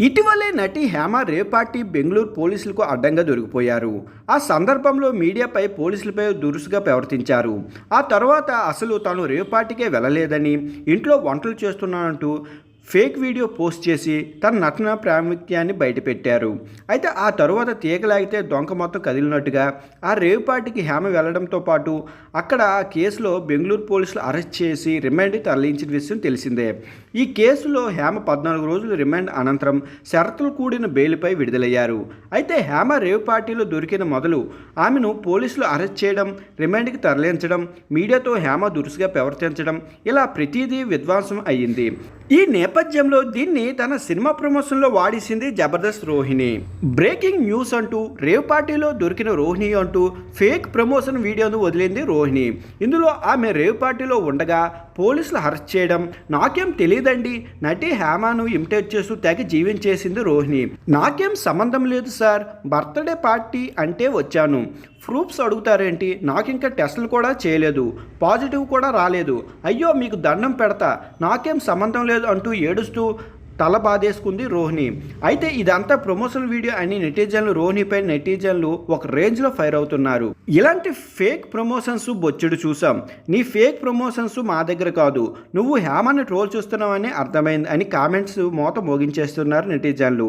ఇటీవలే నటి Hema rave party Bengaluru పోలీసులకు అడ్డంగా దొరికిపోయారు. ఆ సందర్భంలో మీడియాపై పోలీసులపై దురుసుగా ప్రవర్తించారు. ఆ తర్వాత అసలు తాను రేవ్ పార్టీకే వెళ్ళలేదని, ఇంట్లో వంటలు చేస్తున్నానంటూ ఫేక్ వీడియో పోస్ట్ చేసి తన నటన ప్రాముఖ్యాన్ని బయటపెట్టారు. అయితే ఆ తరువాత తీగలాగితే దొంగ మొత్తం కదిలినట్టుగా ఆ రేవ్ పార్టీకి హేమ వెళ్లడంతో పాటు అక్కడ ఆ కేసులో బెంగళూరు పోలీసులు అరెస్ట్ చేసి రిమాండ్కి తరలించిన విషయం తెలిసిందే. ఈ కేసులో హేమ 14 రోజులు రిమాండ్ అనంతరం షరతులు కూడిన బెయిల్పై విడుదలయ్యారు. అయితే హేమ రేవ్ పార్టీలో దొరికిన మొదలు ఆమెను పోలీసులు అరెస్ట్ చేయడం, రిమాండ్కి తరలించడం, మీడియాతో హేమ దురుసుగా ప్రవర్తించడం ఇలా ప్రతిదీ విధ్వంసం అయ్యింది. ఈ నేపథ్యంలో దీన్ని తన సినిమా ప్రమోషన్లో వాడేసింది జబర్దస్త్ రోహిణి. బ్రేకింగ్ న్యూస్ అంటూ రేవ్ పార్టీలో దొరికిన రోహిణి అంటూ ఫేక్ ప్రమోషన్ వీడియోను వదిలింది రోహిణి. ఇందులో ఆమె రేవ్ పార్టీలో ఉండగా పోలీసులు అరెస్ట్ చేయడం, నాకేం తెలియదండి, నటి హేమను ఇమిటేట్ చేస్తూ తెగ జీవించేసింది రోహిణి. నాకేం సంబంధం లేదు సార్, బర్త్డే పార్టీ అంటే వచ్చాను, ప్రూఫ్స్ అడుగుతారేంటి, నాకు ఇంకా టెస్టులు కూడా చేయలేదు, పాజిటివ్ కూడా రాలేదు, అయ్యో మీకు దండం పెడతా, నాకేం సంబంధం లేదు అంటూ ఏడుస్తూ తల బాధేసుకుంది రోహిణి. అయితే ఇదంతా ప్రమోషనల్ వీడియో అని నెటిజన్లు ఒక రేంజ్లో ఫైర్ అవుతున్నారు. ఇలాంటి ఫేక్ ప్రమోషన్స్ బొచ్చుడు చూసాం, నీ ఫేక్ ప్రమోషన్స్ మా దగ్గర కాదు, నువ్వు హేమని ట్రోల్ చూస్తున్నావని అర్థమైంది అని కామెంట్స్ మోత మోగించేస్తున్నారు నెటిజన్లు.